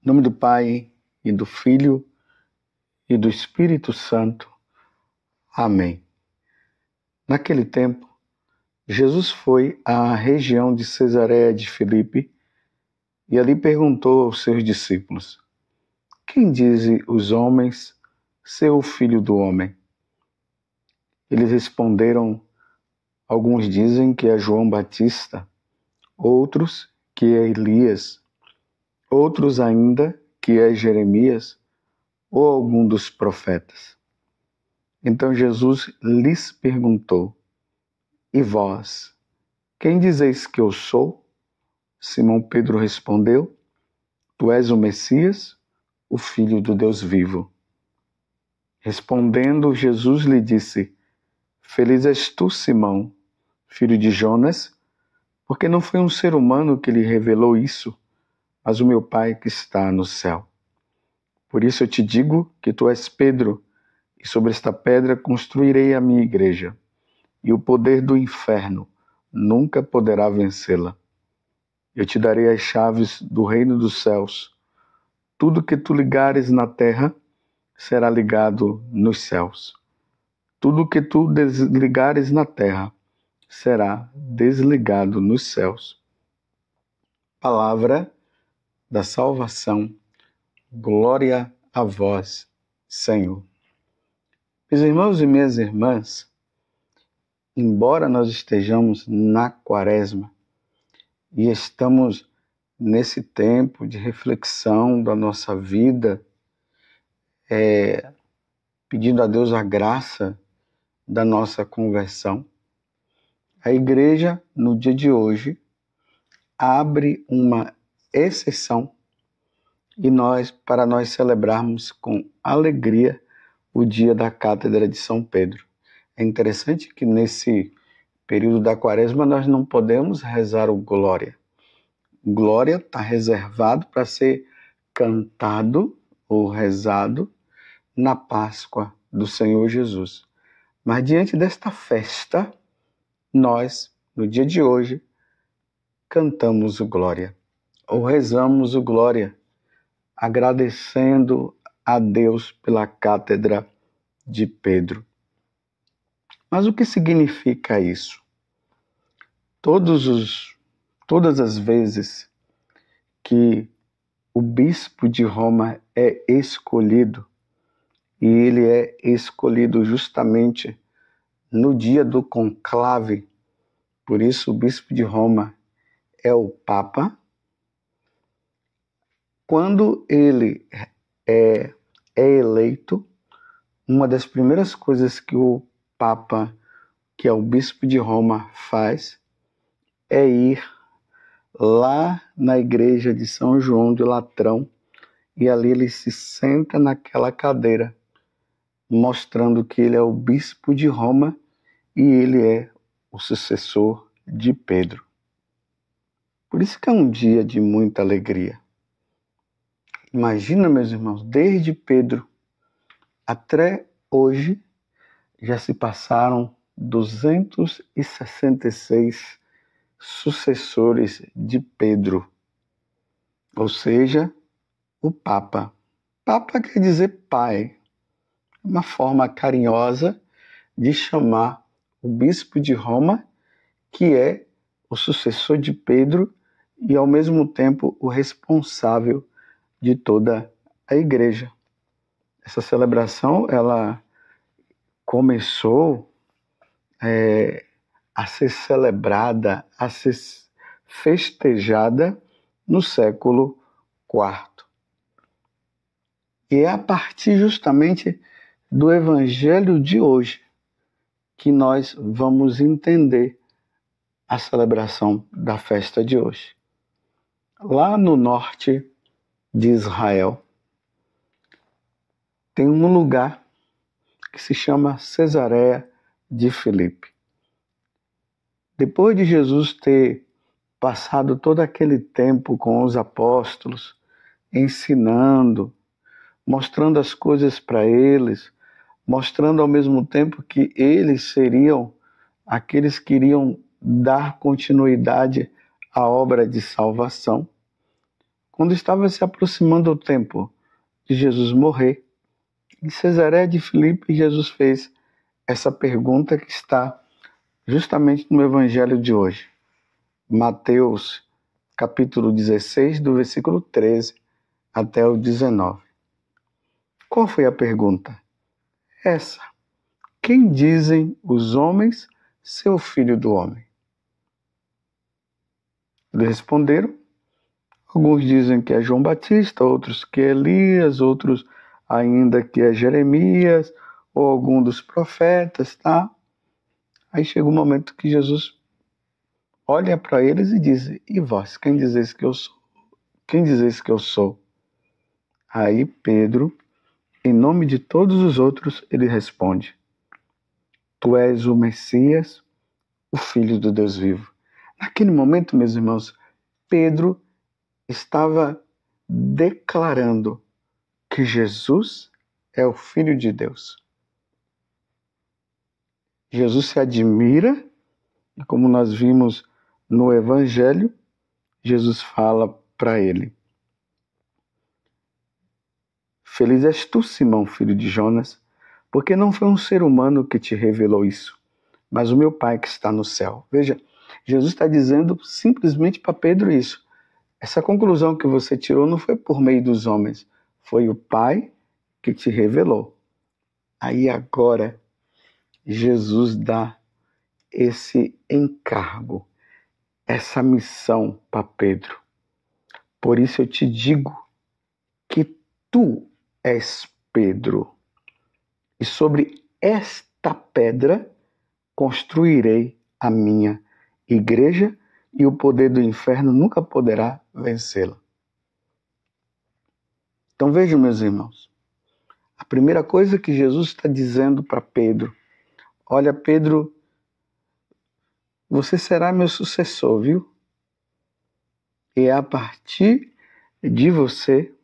Em nome do Pai, e do Filho, e do Espírito Santo. Amém. Naquele tempo, Jesus foi à região de Cesareia de Filipe e ali perguntou aos seus discípulos: Quem dizem os homens ser o Filho do Homem? Eles responderam: Alguns dizem que é João Batista, outros que é Elias, outros ainda que é Jeremias ou algum dos profetas. Então Jesus lhes perguntou: E vós, quem dizeis que eu sou? Simão Pedro respondeu: Tu és o Messias, o Filho do Deus vivo. Respondendo, Jesus lhe disse: Feliz és tu, Simão, filho de Jonas, porque não foi um ser humano que lhe revelou isso, mas o meu Pai que está no céu. Por isso eu te digo que tu és Pedro, e sobre esta pedra construirei a minha igreja, e o poder do inferno nunca poderá vencê-la. Eu te darei as chaves do reino dos céus. Tudo que tu ligares na terra será ligado nos céus. Tudo que tu desligares na terra será desligado nos céus. Palavra da salvação. Glória a vós, Senhor. Meus irmãos e minhas irmãs, embora nós estejamos na Quaresma e estamos nesse tempo de reflexão da nossa vida, pedindo a Deus a graça da nossa conversão, a igreja, no dia de hoje, abre uma exceção para nós celebrarmos com alegria o dia da Cátedra de São Pedro. É interessante que nesse período da Quaresma nós não podemos rezar o Glória. Glória está reservado para ser cantado ou rezado na Páscoa do Senhor Jesus. Mas diante desta festa, nós, no dia de hoje, cantamos o Glória, ou rezamos o Glória, agradecendo a Deus pela Cátedra de Pedro. Mas o que significa isso? Todas as vezes que o bispo de Roma é escolhido, e ele é escolhido justamente no dia do conclave, por isso o bispo de Roma é o Papa. Quando ele é eleito, uma das primeiras coisas que o Papa, que é o bispo de Roma, faz é ir lá na igreja de São João de Latrão e ali ele se senta naquela cadeira, mostrando que ele é o bispo de Roma e ele é o sucessor de Pedro. Por isso que é um dia de muita alegria. Imagina, meus irmãos, desde Pedro até hoje já se passaram 266 sucessores de Pedro, ou seja, o Papa. Papa quer dizer pai, uma forma carinhosa de chamar o bispo de Roma, que é o sucessor de Pedro e ao mesmo tempo o responsável de toda a igreja. Essa celebração, ela começou a ser celebrada, a ser festejada no século IV. E é a partir justamente do evangelho de hoje que nós vamos entender a celebração da festa de hoje. Lá no norte de Israel, tem um lugar que se chama Cesareia de Filipe. Depois de Jesus ter passado todo aquele tempo com os apóstolos, ensinando, mostrando as coisas para eles, mostrando ao mesmo tempo que eles seriam aqueles que iriam dar continuidade à obra de salvação. quando estava se aproximando o tempo de Jesus morrer, em Cesareia de Filipe, Jesus fez essa pergunta que está justamente no Evangelho de hoje. Mateus, capítulo 16, do versículo 13 até o 19. Qual foi a pergunta? Essa. Quem dizem os homens ser o Filho do Homem? Eles responderam. Alguns dizem que é João Batista, outros que é Elias, outros ainda que é Jeremias, ou algum dos profetas, tá? Aí chega um momento que Jesus olha para eles e diz: e vós, quem dizeis que eu sou? Quem dizeis que eu sou? Aí Pedro, em nome de todos os outros, ele responde: Tu és o Messias, o Filho do Deus vivo. Naquele momento, meus irmãos, Pedro estava declarando que Jesus é o Filho de Deus. Jesus se admira, e como nós vimos no Evangelho, Jesus fala para ele: Feliz és tu, Simão, filho de Jonas, porque não foi um ser humano que te revelou isso, mas o meu Pai que está no céu. Veja, Jesus está dizendo simplesmente para Pedro isso. Essa conclusão que você tirou não foi por meio dos homens, foi o Pai que te revelou. Aí agora, Jesus dá esse encargo, essa missão para Pedro. Por isso eu te digo que tu és Pedro, e sobre esta pedra construirei a minha igreja, e o poder do inferno nunca poderá vencê-la. Então vejam, meus irmãos, a primeira coisa que Jesus está dizendo para Pedro: olha, Pedro, você será meu sucessor, viu? E é a partir de você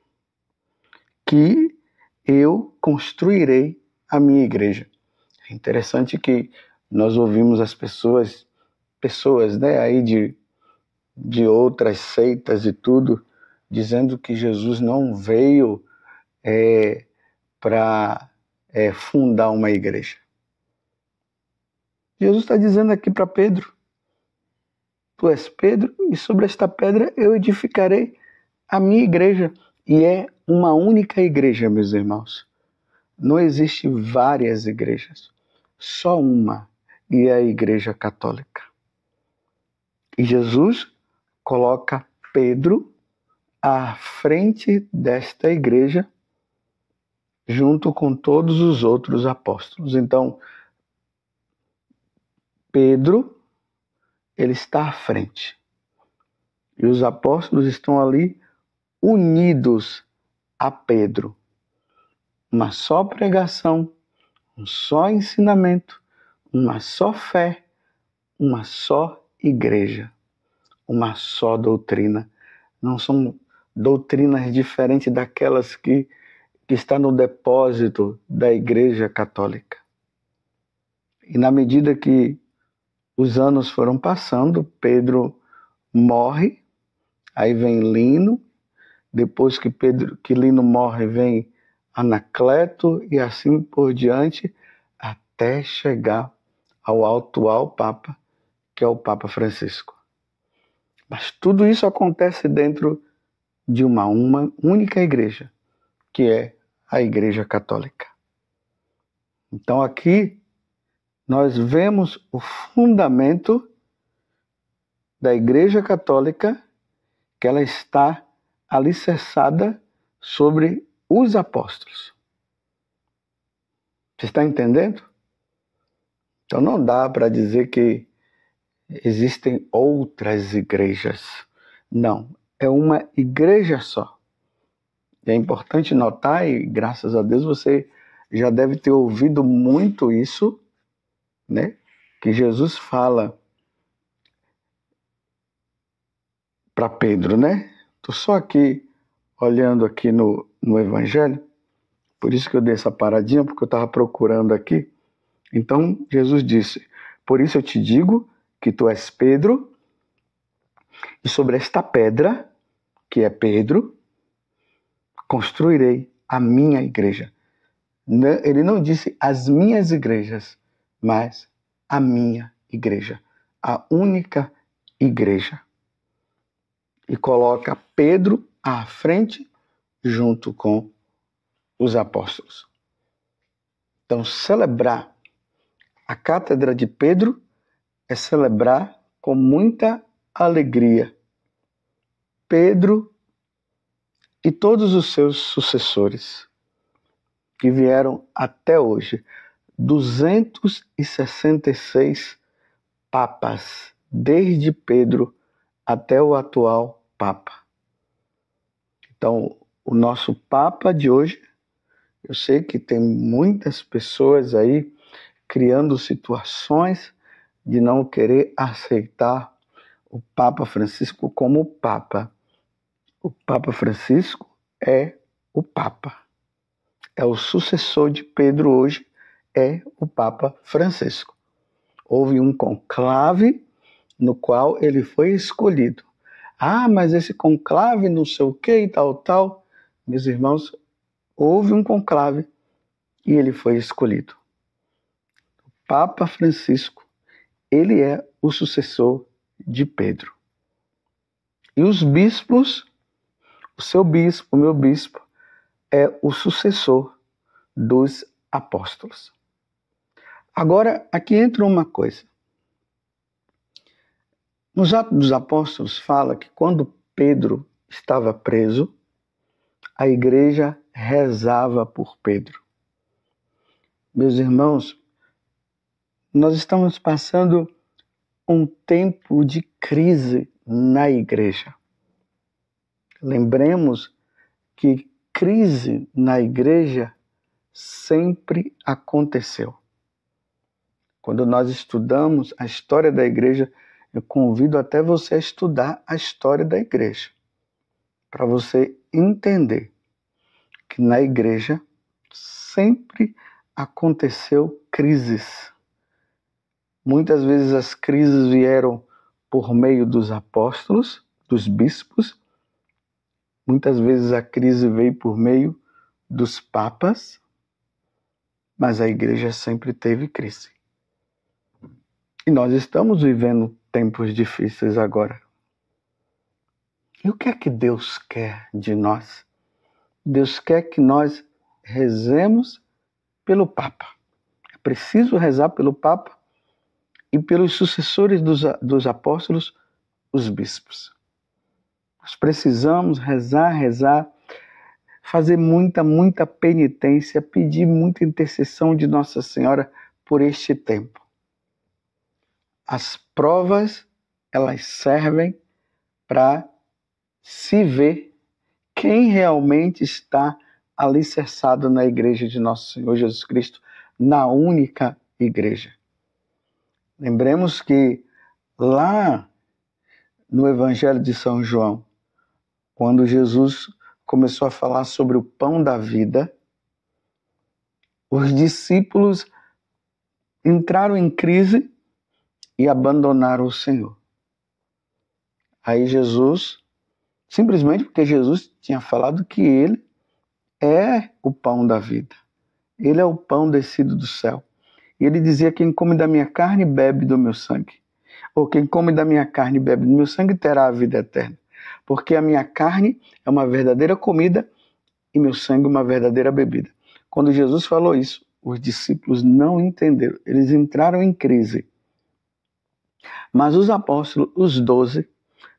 que eu construirei a minha igreja. É interessante que nós ouvimos as pessoas, né, aí de outras seitas e tudo, dizendo que Jesus não veio para fundar uma igreja. Jesus está dizendo aqui para Pedro: tu és Pedro, e sobre esta pedra eu edificarei a minha igreja. E é uma única igreja, meus irmãos. Não existe várias igrejas, só uma, e é a Igreja Católica. E Jesus coloca Pedro à frente desta igreja, junto com todos os outros apóstolos. Então, Pedro, ele está à frente. E os apóstolos estão ali unidos a Pedro. Uma só pregação, um só ensinamento, uma só fé, uma só igreja, uma só doutrina. Não são doutrinas diferentes daquelas que está no depósito da Igreja Católica. E na medida que os anos foram passando, Pedro morre, aí vem Lino, depois que Lino morre, vem Anacleto, e assim por diante, até chegar ao atual Papa, que é o Papa Francisco. Mas tudo isso acontece dentro de uma única igreja, que é a Igreja Católica. Então aqui nós vemos o fundamento da Igreja Católica, que ela está alicerçada sobre os apóstolos. Você está entendendo? Então não dá para dizer que existem outras igrejas. Não, é uma igreja só. E é importante notar, e graças a Deus você já deve ter ouvido muito isso, né? Que Jesus fala para Pedro, né? Estou só aqui olhando aqui no Evangelho, por isso que eu dei essa paradinha, porque eu estava procurando aqui. Então Jesus disse: por isso eu te digo que tu és Pedro, e sobre esta pedra, que é Pedro, construirei a minha igreja. Ele não disse as minhas igrejas, mas a minha igreja, a única igreja. E coloca Pedro à frente junto com os apóstolos. Então, celebrar a cátedra de Pedro é celebrar com muita alegria Pedro e todos os seus sucessores que vieram até hoje, 266 papas, desde Pedro até o atual Papa. Então, o nosso Papa de hoje, eu sei que tem muitas pessoas aí criando situações de não querer aceitar o Papa Francisco como Papa. O Papa Francisco é o Papa. É o sucessor de Pedro hoje, é o Papa Francisco. Houve um conclave no qual ele foi escolhido. Ah, mas esse conclave não sei o que e tal. Meus irmãos, houve um conclave e ele foi escolhido. O Papa Francisco, ele é o sucessor de Pedro. E os bispos, o seu bispo, o meu bispo, é o sucessor dos apóstolos. Agora, aqui entra uma coisa. Nos Atos dos Apóstolos fala que quando Pedro estava preso, a igreja rezava por Pedro. Meus irmãos, nós estamos passando um tempo de crise na igreja. Lembremos que crise na igreja sempre aconteceu. Quando nós estudamos a história da igreja, eu convido até você a estudar a história da igreja, para você entender que na igreja sempre aconteceu crises. Muitas vezes as crises vieram por meio dos apóstolos, dos bispos. Muitas vezes a crise veio por meio dos papas, mas a igreja sempre teve crise. E nós estamos vivendo tempos difíceis agora. E o que é que Deus quer de nós? Deus quer que nós rezemos pelo Papa. É preciso rezar pelo Papa e pelos sucessores dos apóstolos, os bispos. Nós precisamos rezar, fazer muita penitência, pedir muita intercessão de Nossa Senhora por este tempo. As provas, elas servem para se ver quem realmente está alicerçado na igreja de Nosso Senhor Jesus Cristo, na única igreja. Lembremos que lá no Evangelho de São João, quando Jesus começou a falar sobre o pão da vida, os discípulos entraram em crise e abandonaram o Senhor. Aí Jesus, simplesmente porque Jesus tinha falado que ele é o pão da vida. Ele é o pão descido do céu. E ele dizia: quem come da minha carne bebe do meu sangue. Ou quem come da minha carne e bebe do meu sangue terá a vida eterna. Porque a minha carne é uma verdadeira comida e meu sangue uma verdadeira bebida. Quando Jesus falou isso, os discípulos não entenderam. Eles entraram em crise. Mas os apóstolos, os 12,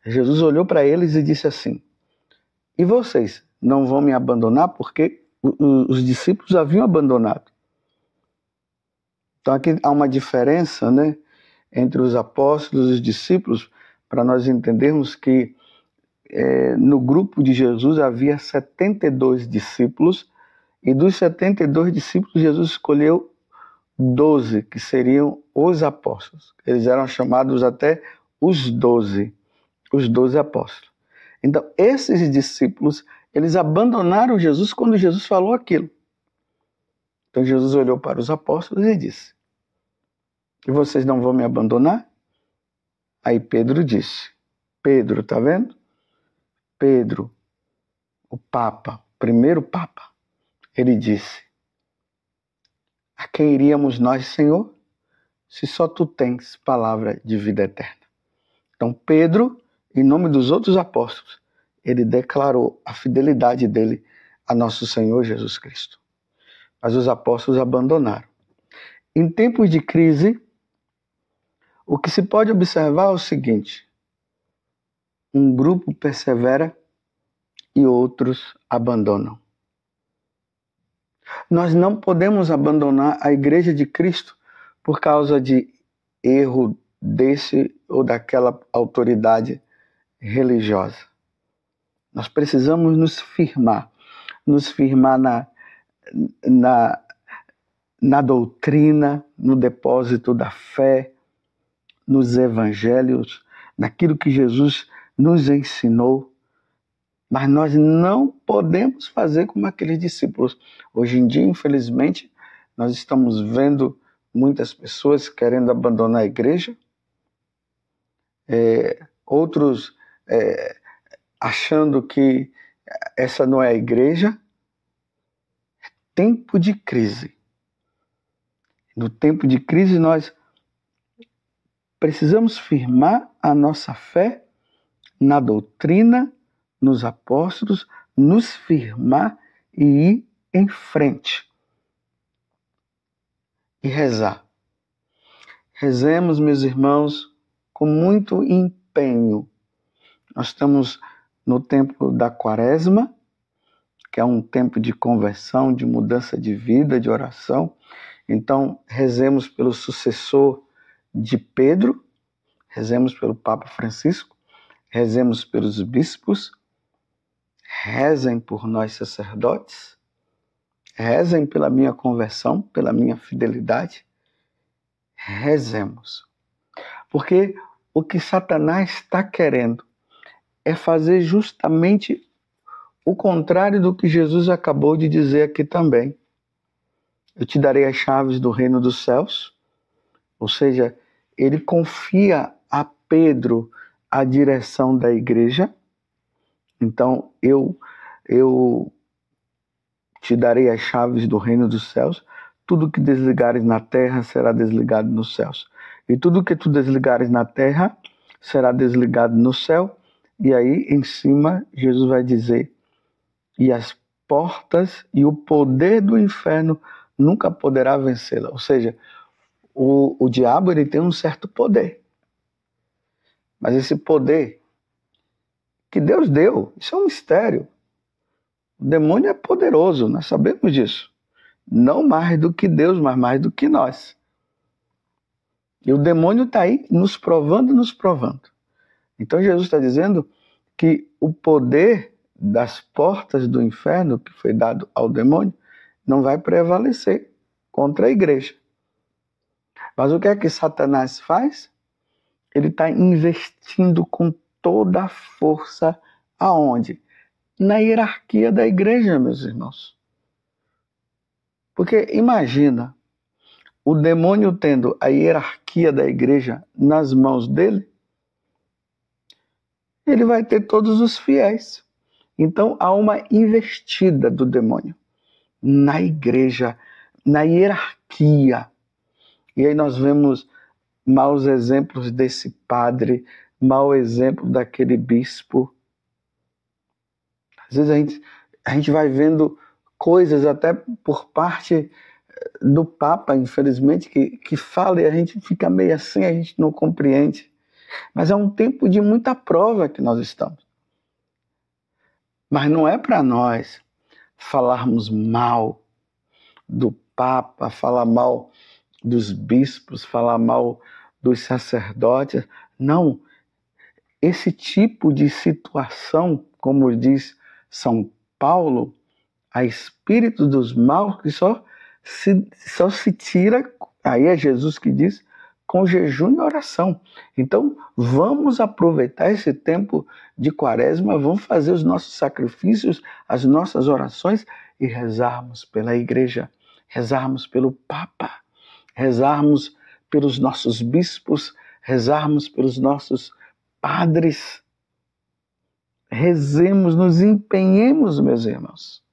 Jesus olhou para eles e disse assim: e vocês não vão me abandonar? Porque os discípulos haviam abandonado. Então aqui há uma diferença, né, entre os apóstolos e os discípulos, para nós entendermos que no grupo de Jesus havia 72 discípulos, e dos 72 discípulos Jesus escolheu 12, que seriam os apóstolos. Eles eram chamados até os 12 apóstolos. Então, esses discípulos, eles abandonaram Jesus quando Jesus falou aquilo. Então, Jesus olhou para os apóstolos e disse: e vocês não vão me abandonar? Aí Pedro disse: Pedro, tá vendo? Pedro, o Papa, o primeiro Papa, ele disse: a quem iríamos nós, Senhor, se só tu tens palavra de vida eterna? Então Pedro, em nome dos outros apóstolos, ele declarou a fidelidade dele a nosso Senhor Jesus Cristo. Mas os apóstolos abandonaram. Em tempos de crise, o que se pode observar é o seguinte: um grupo persevera e outros abandonam. Nós não podemos abandonar a Igreja de Cristo por causa de erro desse ou daquela autoridade religiosa. Nós precisamos nos firmar na doutrina, no depósito da fé, nos evangelhos, naquilo que Jesus nos ensinou. Mas nós não podemos fazer como aqueles discípulos. Hoje em dia, infelizmente, nós estamos vendo muitas pessoas querendo abandonar a igreja, outros achando que essa não é a igreja. É tempo de crise. No tempo de crise, nós precisamos firmar a nossa fé na doutrina, nos apóstolos, nos firmar e ir em frente. E rezar. Rezemos, meus irmãos, com muito empenho. Nós estamos no tempo da Quaresma, que é um tempo de conversão, de mudança de vida, de oração. Então, rezemos pelo sucessor de Pedro, rezemos pelo Papa Francisco, rezemos pelos bispos, rezem por nós sacerdotes, rezem pela minha conversão, pela minha fidelidade. Rezemos. Porque o que Satanás está querendo é fazer justamente o contrário do que Jesus acabou de dizer aqui também. Eu te darei as chaves do reino dos céus. Ou seja, ele confia a Pedro a direção da igreja. Então, eu te darei as chaves do reino dos céus. Tudo que desligares na terra será desligado nos céus. E tudo que tu desligares na terra será desligado no céu. E aí, em cima, Jesus vai dizer: e as portas e o poder do inferno nunca poderá vencê-la. Ou seja, o diabo ele tem um certo poder. Mas esse poder que Deus deu, isso é um mistério. O demônio é poderoso, nós sabemos disso. Não mais do que Deus, mas mais do que nós. E o demônio está aí nos provando. Então Jesus está dizendo que o poder das portas do inferno que foi dado ao demônio não vai prevalecer contra a igreja. Mas o que é que Satanás faz? Ele está investindo com toda a força aonde? Na hierarquia da igreja, meus irmãos. Porque imagina o demônio tendo a hierarquia da igreja nas mãos dele, ele vai ter todos os fiéis. Então há uma investida do demônio na igreja, na hierarquia. E aí nós vemos maus exemplos desse padre, mau exemplo daquele bispo. Às vezes a gente vai vendo coisas até por parte do Papa, infelizmente, que fala e a gente fica meio assim, a gente não compreende. Mas é um tempo de muita prova que nós estamos. Mas não é para nós falarmos mal do Papa, falar mal dos bispos, falar mal dos sacerdotes. Não. Esse tipo de situação, como diz São Paulo, há espírito dos maus que só se tira, aí é Jesus que diz, com jejum e oração. Então, vamos aproveitar esse tempo de Quaresma, vamos fazer os nossos sacrifícios, as nossas orações e rezarmos pela igreja, rezarmos pelo Papa, rezarmos pelos nossos bispos, rezarmos pelos nossos padres. rezemos, nos empenhemos, meus irmãos.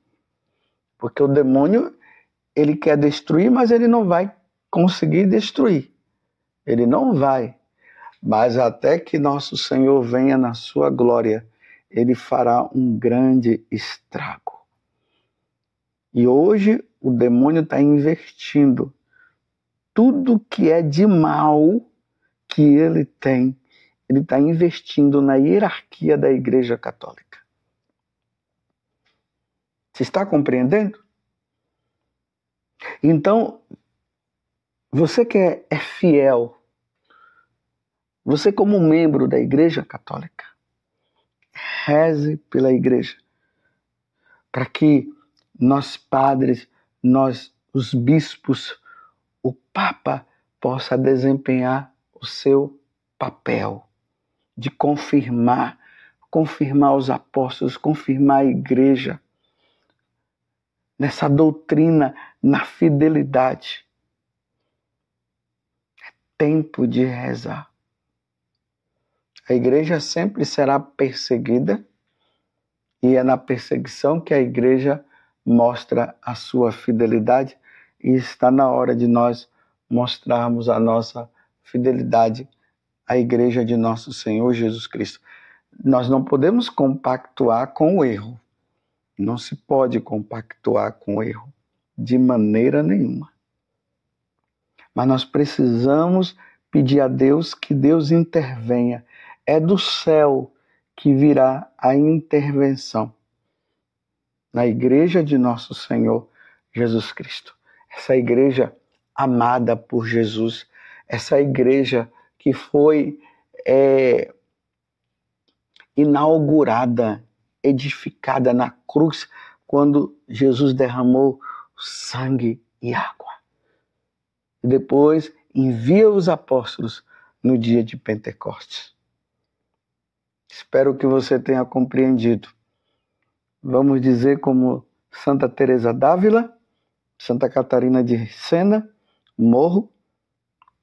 Porque o demônio, ele quer destruir, mas ele não vai conseguir destruir. Ele não vai. Mas até que nosso Senhor venha na sua glória, ele fará um grande estrago. E hoje o demônio está investindo tudo que é de mal que ele tem, ele está investindo na hierarquia da Igreja Católica. Você está compreendendo? Então, você que é fiel, você como membro da Igreja Católica, reze pela Igreja, para que nós padres, nós os bispos, o Papa possa desempenhar o seu papel de confirmar os apóstolos, confirmar a Igreja nessa doutrina, na fidelidade. É tempo de rezar. A Igreja sempre será perseguida e é na perseguição que a Igreja mostra a sua fidelidade e está na hora de nós mostrarmos a nossa fidelidade à Igreja de nosso Senhor Jesus Cristo. Nós não podemos compactuar com o erro. Não se pode compactuar com o erro de maneira nenhuma. Mas nós precisamos pedir a Deus que Deus intervenha. É do céu que virá a intervenção na Igreja de nosso Senhor Jesus Cristo. Essa igreja amada por Jesus, essa igreja que foi inaugurada, edificada na cruz, quando Jesus derramou sangue e água. E depois envia os apóstolos no dia de Pentecostes. Espero que você tenha compreendido. Vamos dizer como Santa Teresa d'Ávila, Santa Catarina de Sena, morro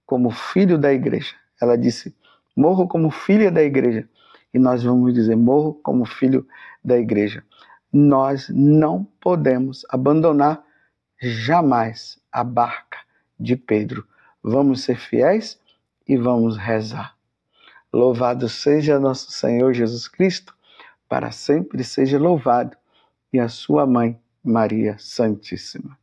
como filho da igreja. Ela disse, morro como filha da igreja. E nós vamos dizer, morro como filho da igreja. Nós não podemos abandonar jamais a barca de Pedro. Vamos ser fiéis e vamos rezar. Louvado seja nosso Senhor Jesus Cristo, para sempre seja louvado, e a sua mãe, Maria Santíssima.